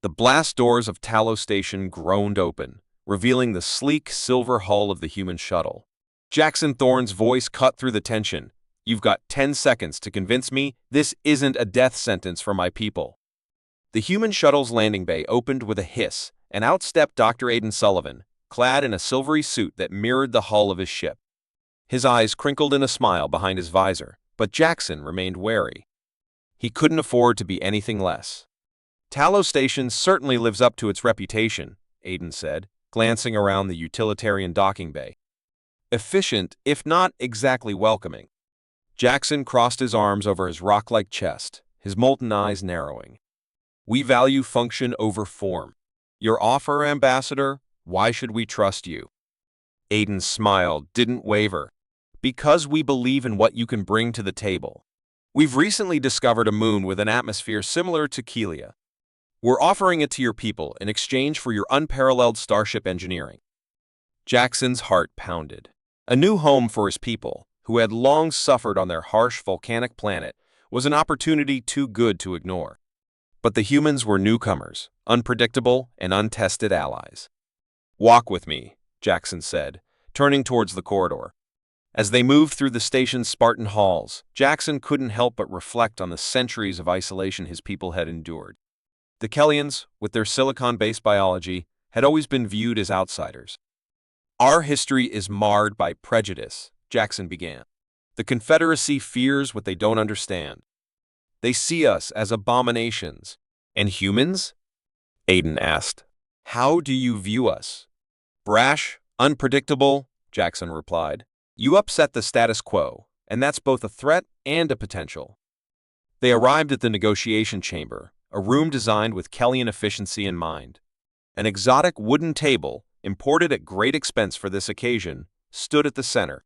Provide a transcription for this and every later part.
The blast doors of Talos Station groaned open, revealing the sleek silver hull of the human shuttle. Jackson Thorne's voice cut through the tension. "You've got 10 seconds to convince me this isn't a death sentence for my people." The human shuttle's landing bay opened with a hiss, and out stepped Dr. Aiden Sullivan, clad in a silvery suit that mirrored the hull of his ship. His eyes crinkled in a smile behind his visor, but Jackson remained wary. He couldn't afford to be anything less. "Talos Station certainly lives up to its reputation," Aiden said, glancing around the utilitarian docking bay. "Efficient, if not exactly welcoming." Jackson crossed his arms over his rock-like chest, his molten eyes narrowing. "We value function over form. Your offer, Ambassador, why should we trust you?" Aiden's smile didn't waver. "Because we believe in what you can bring to the table. We've recently discovered a moon with an atmosphere similar to Kelia. We're offering it to your people in exchange for your unparalleled starship engineering." Jackson's heart pounded. A new home for his people, who had long suffered on their harsh volcanic planet, was an opportunity too good to ignore. But the humans were newcomers, unpredictable and untested allies. "Walk with me," Jackson said, turning towards the corridor. As they moved through the station's Spartan halls, Jackson couldn't help but reflect on the centuries of isolation his people had endured. The Kellians, with their silicon-based biology, had always been viewed as outsiders. "Our history is marred by prejudice," Jackson began. "The Confederacy fears what they don't understand. They see us as abominations." "And humans?" Aiden asked. "How do you view us?" "Brash, unpredictable," Jackson replied. "You upset the status quo, and that's both a threat and a potential." They arrived at the negotiation chamber, a room designed with Kellian efficiency in mind. An exotic wooden table, imported at great expense for this occasion, stood at the center.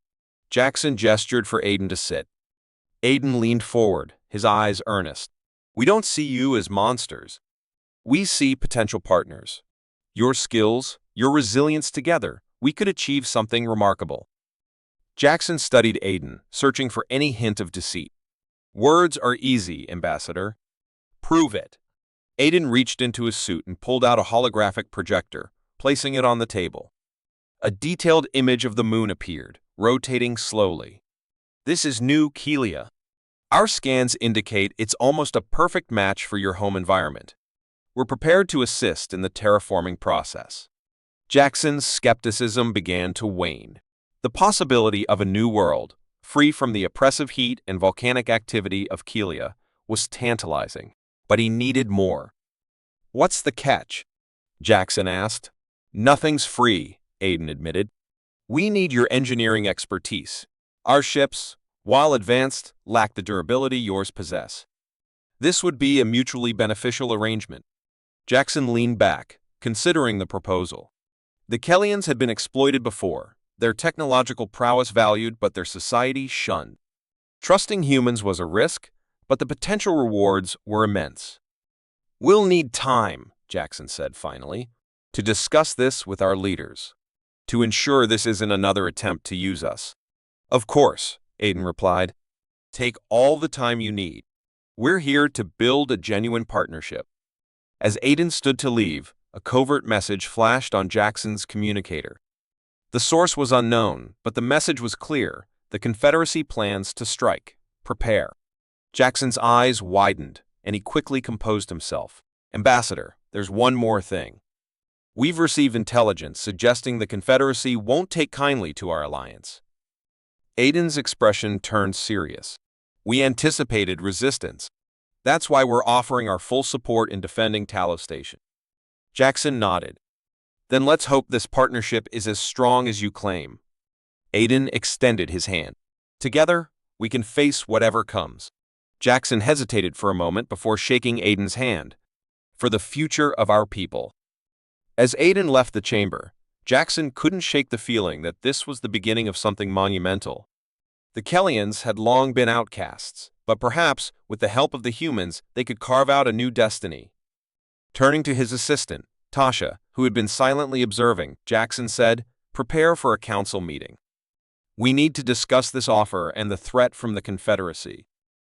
Jackson gestured for Aiden to sit. Aiden leaned forward, his eyes earnest. "We don't see you as monsters. We see potential partners. Your skills, your resilience together, we could achieve something remarkable." Jackson studied Aiden, searching for any hint of deceit. "Words are easy, Ambassador. Prove it." Aiden reached into his suit and pulled out a holographic projector, placing it on the table. A detailed image of the moon appeared, rotating slowly. "This is new Kelia. Our scans indicate it's almost a perfect match for your home environment. We're prepared to assist in the terraforming process." Jackson's skepticism began to wane. The possibility of a new world, free from the oppressive heat and volcanic activity of Kelia, was tantalizing, but he needed more. "What's the catch?" Jackson asked. "Nothing's free," Aiden admitted. "We need your engineering expertise. Our ships, while advanced, lack the durability yours possess. This would be a mutually beneficial arrangement." Jackson leaned back, considering the proposal. The Kellians had been exploited before, their technological prowess valued but their society shunned. Trusting humans was a risk, but the potential rewards were immense. "We'll need time," Jackson said finally, "to discuss this with our leaders, to ensure this isn't another attempt to use us." "Of course," Aiden replied. "Take all the time you need. We're here to build a genuine partnership." As Aiden stood to leave, a covert message flashed on Jackson's communicator. The source was unknown, but the message was clear: the Confederacy plans to strike. Prepare. Jackson's eyes widened, and he quickly composed himself. "Ambassador, there's one more thing. We've received intelligence suggesting the Confederacy won't take kindly to our alliance." Aiden's expression turned serious. "We anticipated resistance. That's why we're offering our full support in defending Talos Station." Jackson nodded. "Then let's hope this partnership is as strong as you claim." Aiden extended his hand. "Together, we can face whatever comes." Jackson hesitated for a moment before shaking Aiden's hand. "For the future of our people." As Aiden left the chamber, Jackson couldn't shake the feeling that this was the beginning of something monumental. The Kellians had long been outcasts, but perhaps, with the help of the humans, they could carve out a new destiny. Turning to his assistant, Tasha, who had been silently observing, Jackson said, "Prepare for a council meeting. We need to discuss this offer and the threat from the Confederacy."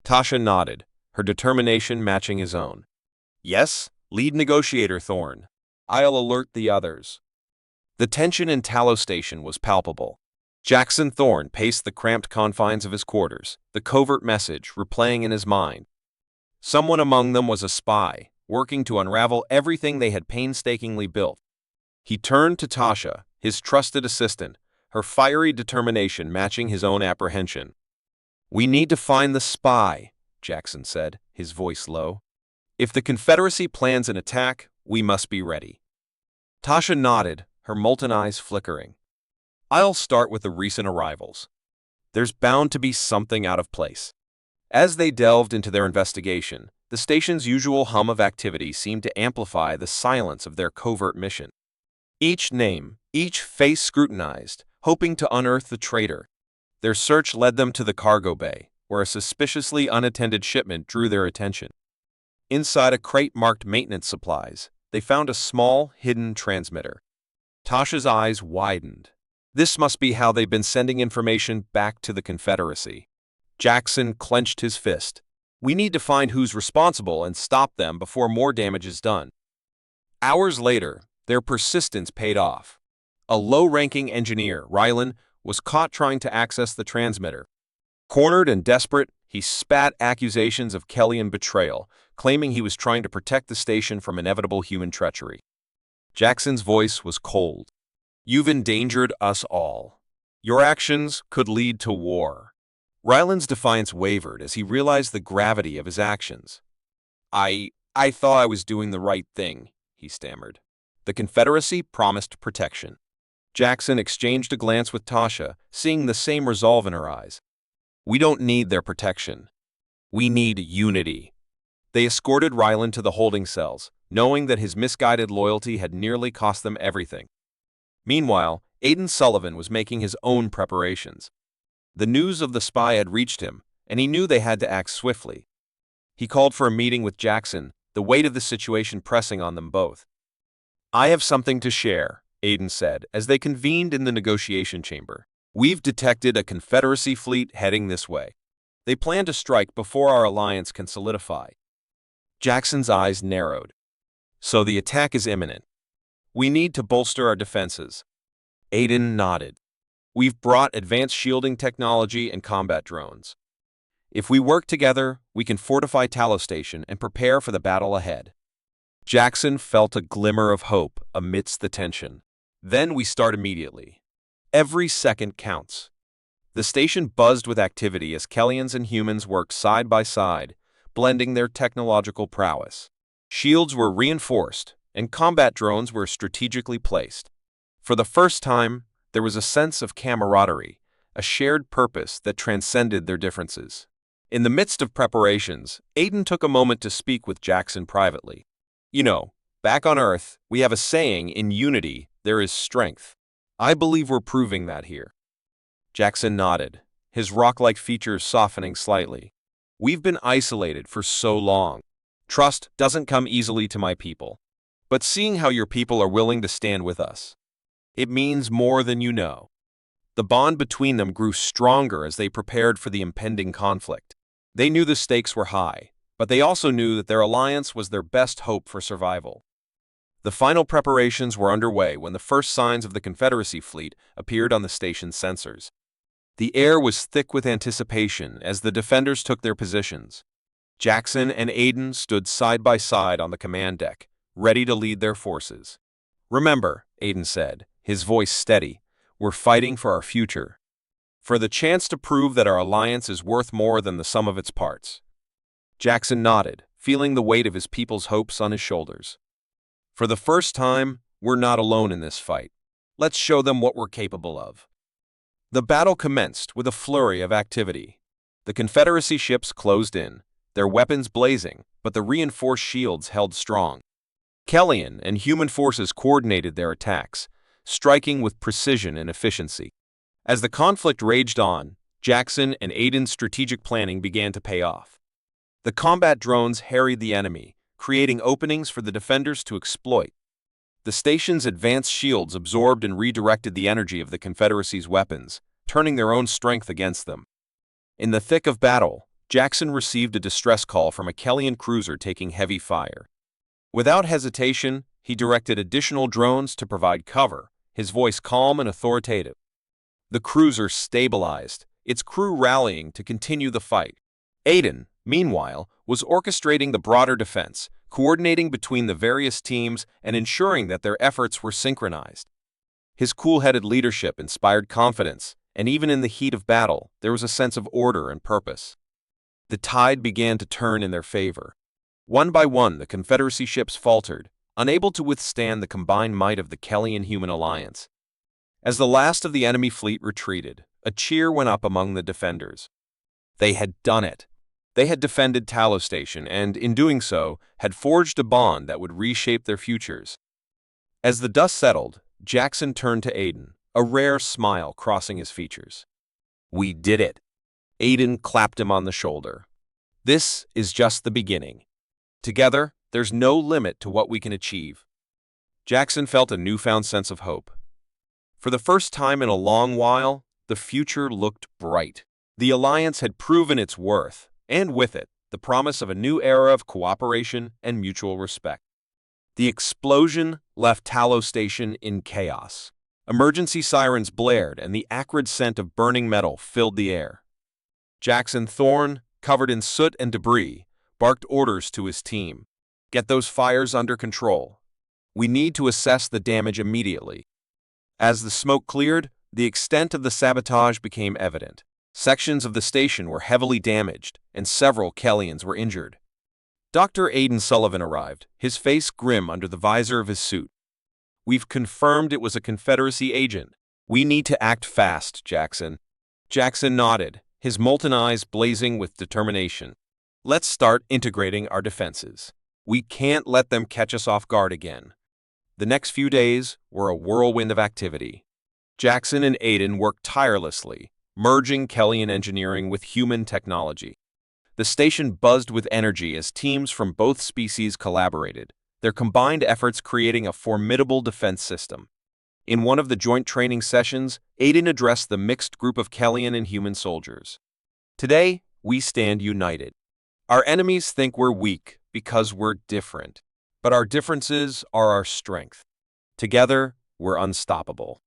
Tasha nodded, her determination matching his own. "Yes, Lead negotiator Thorne. I'll alert the others. The tension in Talos Station was palpable. Jackson Thorne paced the cramped confines of his quarters, the covert message replaying in his mind. Someone among them was a spy, working to unravel everything they had painstakingly built. He turned to Tasha, his trusted assistant, her fiery determination matching his own apprehension. "We need to find the spy," Jackson said, his voice low. "If the Confederacy plans an attack, we must be ready." Tasha nodded, her molten eyes flickering. "I'll start with the recent arrivals. There's bound to be something out of place." As they delved into their investigation, the station's usual hum of activity seemed to amplify the silence of their covert mission. Each name, each face scrutinized, hoping to unearth the traitor. Their search led them to the cargo bay, where a suspiciously unattended shipment drew their attention. Inside a crate marked maintenance supplies, they found a small, hidden transmitter. Tasha's eyes widened. This must be how they've been sending information back to the Confederacy. Jackson clenched his fist. "We need to find who's responsible and stop them before more damage is done." Hours later, their persistence paid off. A low-ranking engineer, Rylan, was caught trying to access the transmitter. Cornered and desperate, he spat accusations of Kellyan betrayal, claiming he was trying to protect the station from inevitable human treachery. Jackson's voice was cold. "You've endangered us all. Your actions could lead to war." Ryland's defiance wavered as he realized the gravity of his actions. I thought I was doing the right thing," he stammered. "The Confederacy promised protection." Jackson exchanged a glance with Tasha, seeing the same resolve in her eyes. "We don't need their protection. We need unity." They escorted Ryland to the holding cells, knowing that his misguided loyalty had nearly cost them everything. Meanwhile, Aiden Sullivan was making his own preparations. The news of the spy had reached him, and he knew they had to act swiftly. He called for a meeting with Jackson, the weight of the situation pressing on them both. "I have something to share," Aiden said, as they convened in the negotiation chamber. "We've detected a Confederacy fleet heading this way. They plan to strike before our alliance can solidify." Jackson's eyes narrowed. "So the attack is imminent. We need to bolster our defenses." Aiden nodded. "We've brought advanced shielding technology and combat drones. If we work together, we can fortify Talos Station and prepare for the battle ahead." Jackson felt a glimmer of hope amidst the tension. "Then we start immediately. Every second counts." The station buzzed with activity as Kellyans and humans worked side by side, blending their technological prowess. Shields were reinforced, and combat drones were strategically placed. For the first time, there was a sense of camaraderie, a shared purpose that transcended their differences. In the midst of preparations, Aiden took a moment to speak with Jackson privately. "You know, back on Earth, we have a saying, in unity, there is strength. I believe we're proving that here." Jackson nodded, his rock-like features softening slightly. "We've been isolated for so long. Trust doesn't come easily to my people. But seeing how your people are willing to stand with us, it means more than you know." The bond between them grew stronger as they prepared for the impending conflict. They knew the stakes were high, but they also knew that their alliance was their best hope for survival. The final preparations were underway when the first signs of the Confederacy fleet appeared on the station's sensors. The air was thick with anticipation as the defenders took their positions. Jackson and Aiden stood side by side on the command deck, ready to lead their forces. "Remember," Aiden said, his voice steady, "we're fighting for our future. For the chance to prove that our alliance is worth more than the sum of its parts." Jackson nodded, feeling the weight of his people's hopes on his shoulders. "For the first time, we're not alone in this fight. Let's show them what we're capable of." The battle commenced with a flurry of activity. The Confederacy ships closed in, their weapons blazing, but the reinforced shields held strong. Kellyan and human forces coordinated their attacks, striking with precision and efficiency. As the conflict raged on, Jackson and Aiden's strategic planning began to pay off. The combat drones harried the enemy, creating openings for the defenders to exploit. The station's advanced shields absorbed and redirected the energy of the Confederacy's weapons, turning their own strength against them. In the thick of battle, Jackson received a distress call from a Kellyan cruiser taking heavy fire. Without hesitation, he directed additional drones to provide cover, his voice calm and authoritative. The cruiser stabilized, its crew rallying to continue the fight. Aiden, meanwhile, was orchestrating the broader defense, coordinating between the various teams and ensuring that their efforts were synchronized. His cool-headed leadership inspired confidence, and even in the heat of battle, there was a sense of order and purpose. The tide began to turn in their favor. One by one, the Confederacy ships faltered, unable to withstand the combined might of the Kellian-Human alliance. As the last of the enemy fleet retreated, a cheer went up among the defenders. They had done it. They had defended Tallow Station and, in doing so, had forged a bond that would reshape their futures. As the dust settled, Jackson turned to Aiden, a rare smile crossing his features. "We did it." Aiden clapped him on the shoulder. "This is just the beginning. Together, there's no limit to what we can achieve." Jackson felt a newfound sense of hope. For the first time in a long while, the future looked bright. The alliance had proven its worth, and with it, the promise of a new era of cooperation and mutual respect. The explosion left Tallow Station in chaos. Emergency sirens blared, and the acrid scent of burning metal filled the air. Jackson Thorne, covered in soot and debris, barked orders to his team. "Get those fires under control. We need to assess the damage immediately." As the smoke cleared, the extent of the sabotage became evident. Sections of the station were heavily damaged, and several Kellians were injured. Dr. Aiden Sullivan arrived, his face grim under the visor of his suit. "We've confirmed it was a Confederacy agent. We need to act fast, Jackson." Jackson nodded, his molten eyes blazing with determination. "Let's start integrating our defenses. We can't let them catch us off guard again." The next few days were a whirlwind of activity. Jackson and Aiden worked tirelessly, merging Kellian engineering with human technology. The station buzzed with energy as teams from both species collaborated, their combined efforts creating a formidable defense system. In one of the joint training sessions, Aiden addressed the mixed group of Kellian and human soldiers. "Today, we stand united. Our enemies think we're weak because we're different, but our differences are our strength. Together, we're unstoppable."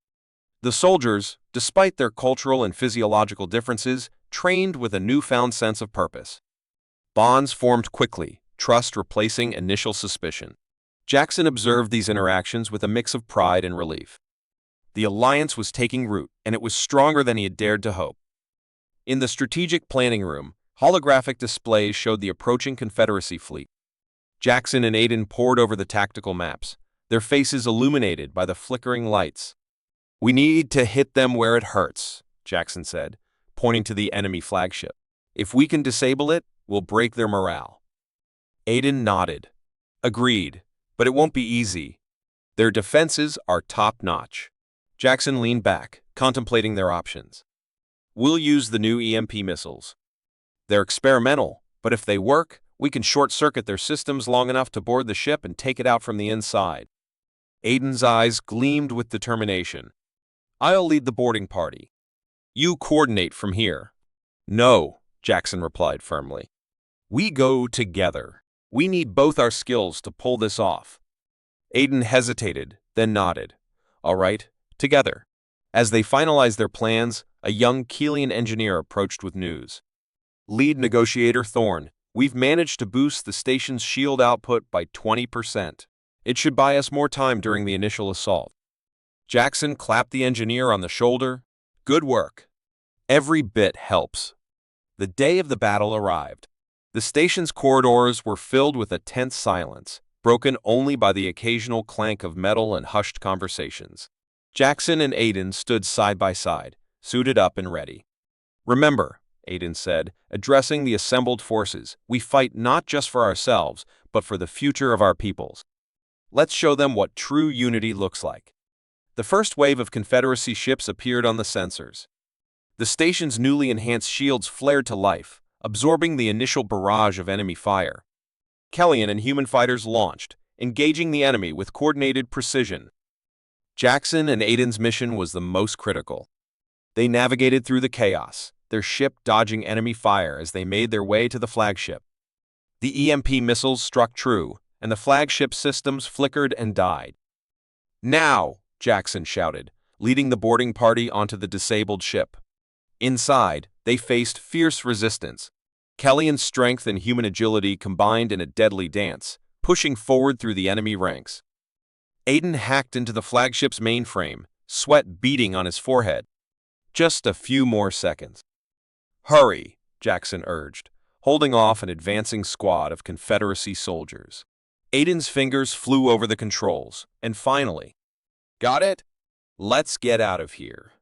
The soldiers, despite their cultural and physiological differences, trained with a newfound sense of purpose. Bonds formed quickly, trust replacing initial suspicion. Jackson observed these interactions with a mix of pride and relief. The alliance was taking root, and it was stronger than he had dared to hope. In the strategic planning room, holographic displays showed the approaching Confederacy fleet. Jackson and Aiden pored over the tactical maps, their faces illuminated by the flickering lights. "We need to hit them where it hurts," Jackson said, pointing to the enemy flagship. "If we can disable it, we'll break their morale." Aiden nodded. "Agreed, but it won't be easy. Their defenses are top-notch." Jackson leaned back, contemplating their options. "We'll use the new EMP missiles. They're experimental, but if they work, we can short-circuit their systems long enough to board the ship and take it out from the inside." Aiden's eyes gleamed with determination. "I'll lead the boarding party. You coordinate from here." "No," Jackson replied firmly. "We go together. We need both our skills to pull this off." Aiden hesitated, then nodded. "All right, together." As they finalized their plans, a young Keelian engineer approached with news. "Lead negotiator Thorne, we've managed to boost the station's shield output by 20%. It should buy us more time during the initial assault." Jackson clapped the engineer on the shoulder. "Good work. Every bit helps." The day of the battle arrived. The station's corridors were filled with a tense silence, broken only by the occasional clank of metal and hushed conversations. Jackson and Aiden stood side by side, suited up and ready. "Remember," Aiden said, addressing the assembled forces, "we fight not just for ourselves, but for the future of our peoples. Let's show them what true unity looks like." The first wave of Confederacy ships appeared on the sensors. The station's newly enhanced shields flared to life, absorbing the initial barrage of enemy fire. Kellian and human fighters launched, engaging the enemy with coordinated precision. Jackson and Aiden's mission was the most critical. They navigated through the chaos, their ship dodging enemy fire as they made their way to the flagship. The EMP missiles struck true, and the flagship systems flickered and died. "Now!" Jackson shouted, leading the boarding party onto the disabled ship. Inside, they faced fierce resistance. Kellyan's strength and human agility combined in a deadly dance, pushing forward through the enemy ranks. Aiden hacked into the flagship's mainframe, sweat beading on his forehead. Just a few more seconds. "Hurry," Jackson urged, holding off an advancing squad of Confederacy soldiers. Aiden's fingers flew over the controls, and finally, "Got it? Let's get out of here."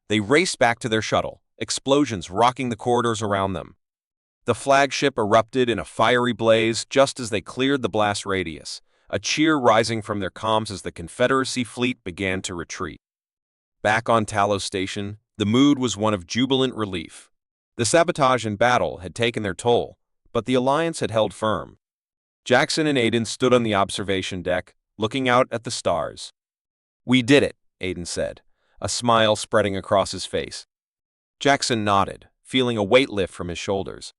They raced back to their shuttle, explosions rocking the corridors around them. The flagship erupted in a fiery blaze just as they cleared the blast radius, a cheer rising from their comms as the Confederacy fleet began to retreat. Back on Talos Station, the mood was one of jubilant relief. The sabotage and battle had taken their toll, but the Alliance had held firm. Jackson and Aiden stood on the observation deck, looking out at the stars. "We did it," Aiden said, a smile spreading across his face. Jackson nodded, feeling a weight lift from his shoulders.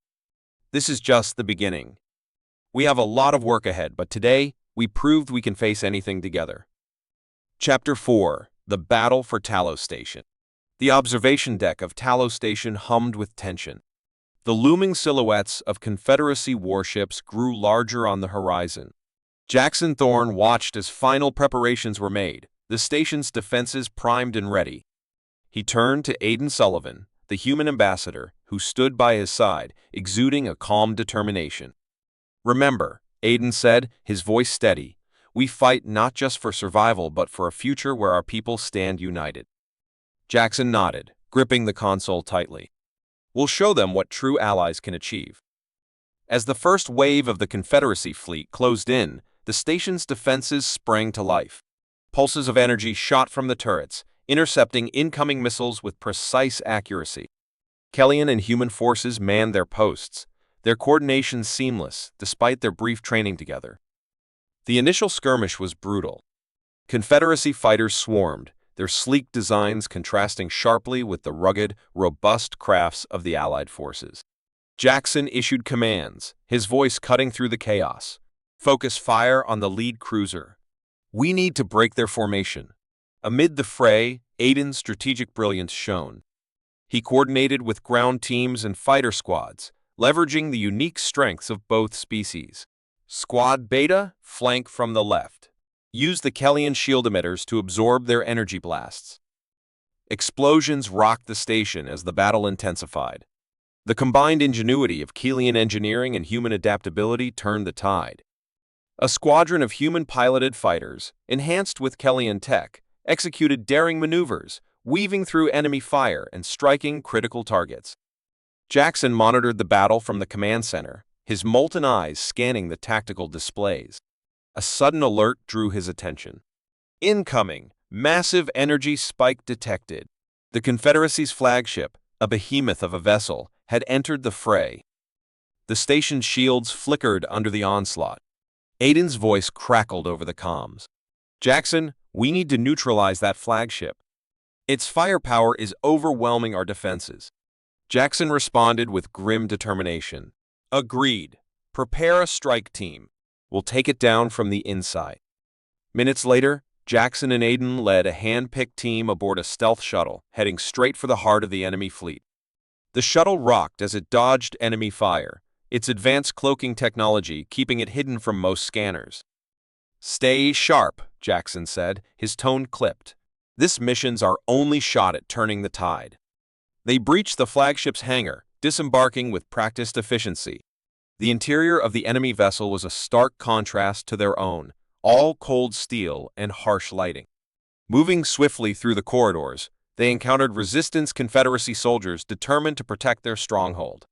"This is just the beginning. We have a lot of work ahead, but today, we proved we can face anything together." Chapter 4: The Battle for Talos Station. The observation deck of Talos Station hummed with tension. The looming silhouettes of Confederacy warships grew larger on the horizon. Jackson Thorne watched as final preparations were made, the station's defenses primed and ready. He turned to Aiden Sullivan, the human ambassador, who stood by his side, exuding a calm determination. "Remember," Aiden said, his voice steady, "we fight not just for survival but for a future where our people stand united." Jackson nodded, gripping the console tightly. "We'll show them what true allies can achieve." As the first wave of the Confederacy fleet closed in, the station's defenses sprang to life. Pulses of energy shot from the turrets, intercepting incoming missiles with precise accuracy. Kellyan and human forces manned their posts, their coordination seamless despite their brief training together. The initial skirmish was brutal. Confederacy fighters swarmed, their sleek designs contrasting sharply with the rugged, robust crafts of the Allied forces. Jackson issued commands, his voice cutting through the chaos. "Focus fire on the lead cruiser. We need to break their formation." Amid the fray, Aiden's strategic brilliance shone. He coordinated with ground teams and fighter squads, leveraging the unique strengths of both species. Squad Beta, flank from the left. Use the Kellyan shield emitters to absorb their energy blasts. Explosions rocked the station as the battle intensified. The combined ingenuity of Kellyan engineering and human adaptability turned the tide. A squadron of human-piloted fighters, enhanced with Kellyan tech, executed daring maneuvers, weaving through enemy fire and striking critical targets. Jackson monitored the battle from the command center, his molten eyes scanning the tactical displays. A sudden alert drew his attention. "Incoming! Massive energy spike detected." The Confederacy's flagship, a behemoth of a vessel, had entered the fray. The station's shields flickered under the onslaught. Aiden's voice crackled over the comms. "Jackson, we need to neutralize that flagship. Its firepower is overwhelming our defenses." Jackson responded with grim determination. "Agreed. Prepare a strike team. We'll take it down from the inside." Minutes later, Jackson and Aiden led a hand-picked team aboard a stealth shuttle, heading straight for the heart of the enemy fleet. The shuttle rocked as it dodged enemy fire, its advanced cloaking technology keeping it hidden from most scanners. "Stay sharp," Jackson said, his tone clipped. "This mission's our only shot at turning the tide." They breached the flagship's hangar, disembarking with practiced efficiency. The interior of the enemy vessel was a stark contrast to their own, all cold steel and harsh lighting. Moving swiftly through the corridors, they encountered Resistance Confederacy soldiers determined to protect their stronghold.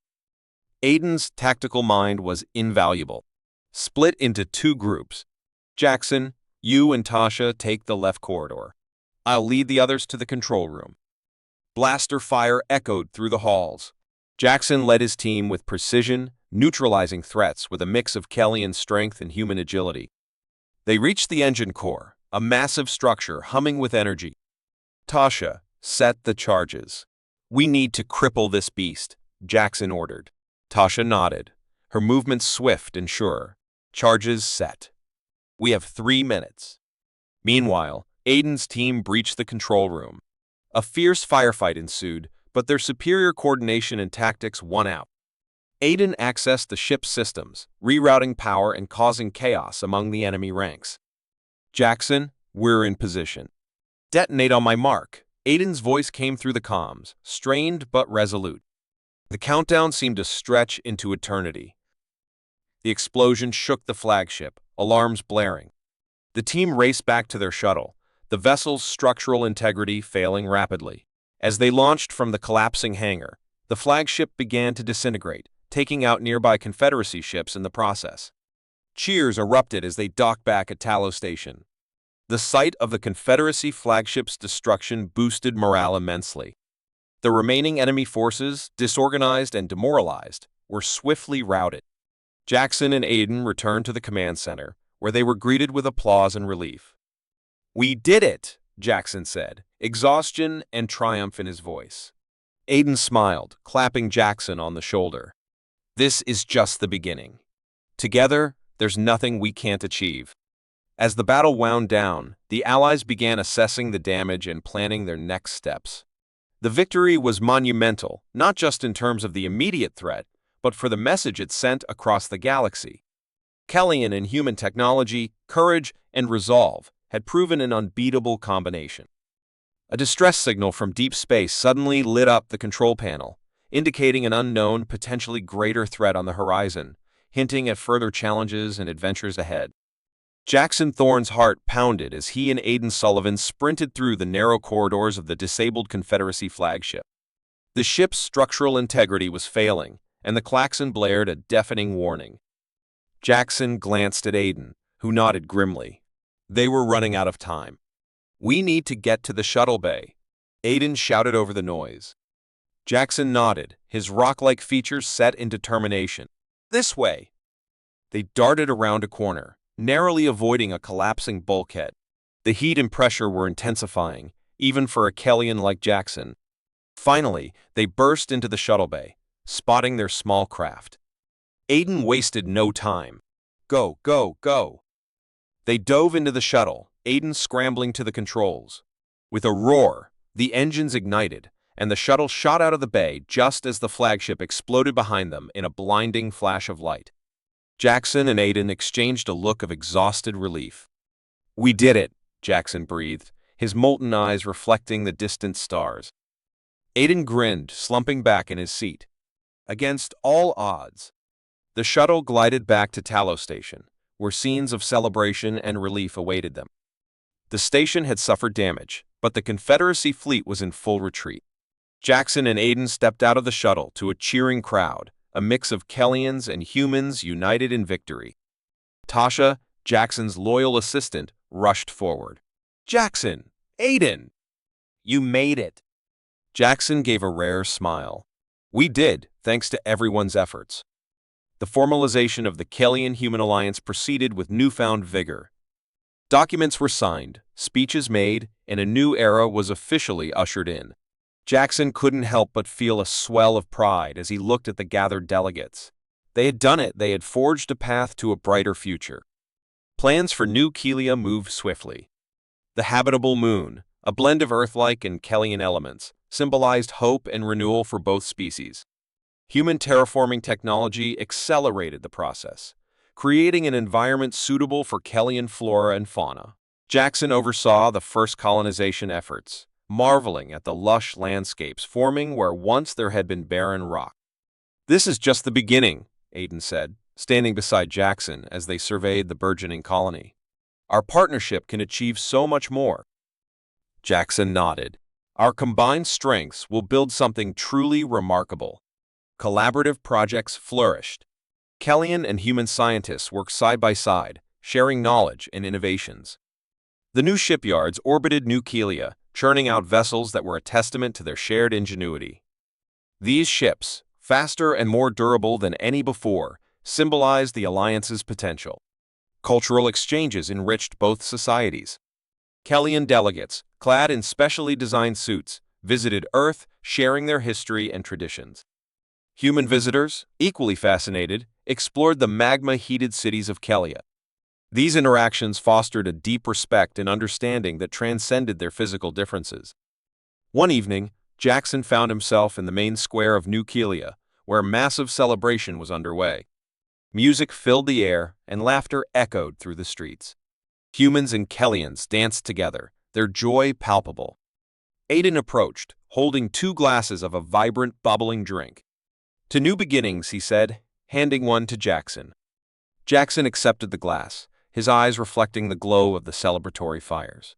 Aiden's tactical mind was invaluable. Split into two groups. "Jackson, you and Tasha take the left corridor. I'll lead the others to the control room." Blaster fire echoed through the halls. Jackson led his team with precision, neutralizing threats with a mix of Kellyan strength and human agility. They reached the engine core, a massive structure humming with energy. "Tasha, set the charges. We need to cripple this beast," Jackson ordered. Tasha nodded, her movements swift and sure. Charges set. We have 3 minutes. Meanwhile, Aiden's team breached the control room. A fierce firefight ensued, but their superior coordination and tactics won out. Aiden accessed the ship's systems, rerouting power and causing chaos among the enemy ranks. Jackson, we're in position. Detonate on my mark. Aiden's voice came through the comms, strained but resolute. The countdown seemed to stretch into eternity. The explosion shook the flagship, alarms blaring. The team raced back to their shuttle, the vessel's structural integrity failing rapidly. As they launched from the collapsing hangar, the flagship began to disintegrate, taking out nearby Confederacy ships in the process. Cheers erupted as they docked back at Tallow Station. The sight of the Confederacy flagship's destruction boosted morale immensely. The remaining enemy forces, disorganized and demoralized, were swiftly routed. Jackson and Aiden returned to the command center, where they were greeted with applause and relief. "We did it," Jackson said, exhaustion and triumph in his voice. Aiden smiled, clapping Jackson on the shoulder. "This is just the beginning. Together, there's nothing we can't achieve." As the battle wound down, the Allies began assessing the damage and planning their next steps. The victory was monumental, not just in terms of the immediate threat, but for the message it sent across the galaxy. Kellian and human technology, courage, and resolve had proven an unbeatable combination. A distress signal from deep space suddenly lit up the control panel, indicating an unknown, potentially greater threat on the horizon, hinting at further challenges and adventures ahead. Jackson Thorne's heart pounded as he and Aiden Sullivan sprinted through the narrow corridors of the disabled Confederacy flagship. The ship's structural integrity was failing, and the klaxon blared a deafening warning. Jackson glanced at Aiden, who nodded grimly. They were running out of time. "We need to get to the shuttle bay," Aiden shouted over the noise. Jackson nodded, his rock-like features set in determination. "This way!" They darted around a corner, narrowly avoiding a collapsing bulkhead. The heat and pressure were intensifying, even for a Kellian like Jackson. Finally, they burst into the shuttle bay, spotting their small craft. Aiden wasted no time. "Go, go, go!" They dove into the shuttle, Aiden scrambling to the controls. With a roar, the engines ignited, and the shuttle shot out of the bay just as the flagship exploded behind them in a blinding flash of light. Jackson and Aiden exchanged a look of exhausted relief. "We did it," Jackson breathed, his molten eyes reflecting the distant stars. Aiden grinned, slumping back in his seat. Against all odds, the shuttle glided back to Tallow Station, where scenes of celebration and relief awaited them. The station had suffered damage, but the Confederacy fleet was in full retreat. Jackson and Aiden stepped out of the shuttle to a cheering crowd, a mix of Kellians and humans united in victory. Tasha, Jackson's loyal assistant, rushed forward. "Jackson! Aiden! You made it!" Jackson gave a rare smile. "We did, thanks to everyone's efforts." The formalization of the Kellian-Human Alliance proceeded with newfound vigor. Documents were signed, speeches made, and a new era was officially ushered in. Jackson couldn't help but feel a swell of pride as he looked at the gathered delegates. They had done it, they had forged a path to a brighter future. Plans for New Kelia moved swiftly. The habitable moon, a blend of Earth-like and Kellian elements, symbolized hope and renewal for both species. Human terraforming technology accelerated the process, creating an environment suitable for Kellian flora and fauna. Jackson oversaw the first colonization efforts, marveling at the lush landscapes forming where once there had been barren rock. "This is just the beginning," Aiden said, standing beside Jackson as they surveyed the burgeoning colony. "Our partnership can achieve so much more." Jackson nodded. "Our combined strengths will build something truly remarkable." Collaborative projects flourished. Kellian and human scientists worked side by side, sharing knowledge and innovations. The new shipyards orbited New Kelia, churning out vessels that were a testament to their shared ingenuity. These ships, faster and more durable than any before, symbolized the alliance's potential. Cultural exchanges enriched both societies. Kellian delegates, clad in specially designed suits, visited Earth, sharing their history and traditions. Human visitors, equally fascinated, explored the magma-heated cities of Kelia. These interactions fostered a deep respect and understanding that transcended their physical differences. One evening, Jackson found himself in the main square of New Kelia, where a massive celebration was underway. Music filled the air, and laughter echoed through the streets. Humans and Kellians danced together, their joy palpable. Aiden approached, holding 2 glasses of a vibrant, bubbling drink. "To new beginnings," he said, handing one to Jackson. Jackson accepted the glass, his eyes reflecting the glow of the celebratory fires.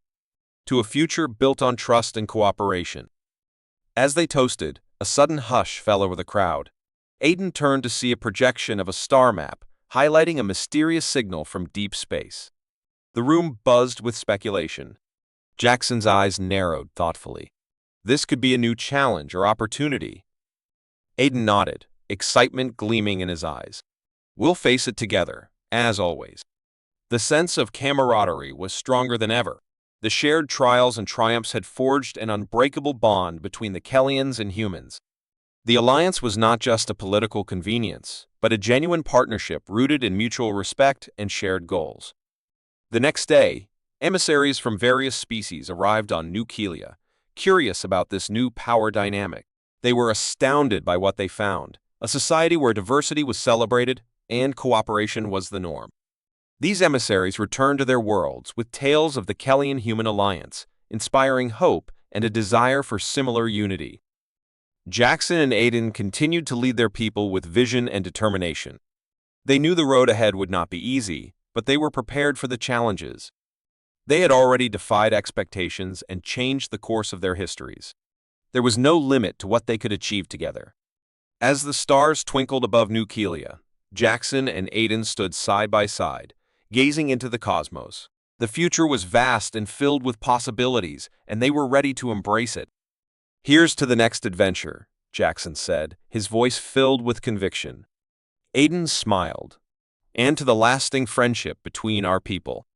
"To a future built on trust and cooperation." As they toasted, a sudden hush fell over the crowd. Aiden turned to see a projection of a star map, highlighting a mysterious signal from deep space. The room buzzed with speculation. Jackson's eyes narrowed thoughtfully. This could be a new challenge or opportunity. Aiden nodded, excitement gleaming in his eyes. "We'll face it together, as always." The sense of camaraderie was stronger than ever. The shared trials and triumphs had forged an unbreakable bond between the Kellians and humans. The alliance was not just a political convenience, but a genuine partnership rooted in mutual respect and shared goals. The next day, emissaries from various species arrived on New Kelia, curious about this new power dynamic. They were astounded by what they found, a society where diversity was celebrated and cooperation was the norm. These emissaries returned to their worlds with tales of the Kellian-human alliance, inspiring hope and a desire for similar unity. Jackson and Aiden continued to lead their people with vision and determination. They knew the road ahead would not be easy, but they were prepared for the challenges. They had already defied expectations and changed the course of their histories. There was no limit to what they could achieve together. As the stars twinkled above New Kelia, Jackson and Aiden stood side by side, gazing into the cosmos. The future was vast and filled with possibilities, and they were ready to embrace it. "Here's to the next adventure," Jackson said, his voice filled with conviction. Aiden smiled. "And to the lasting friendship between our people."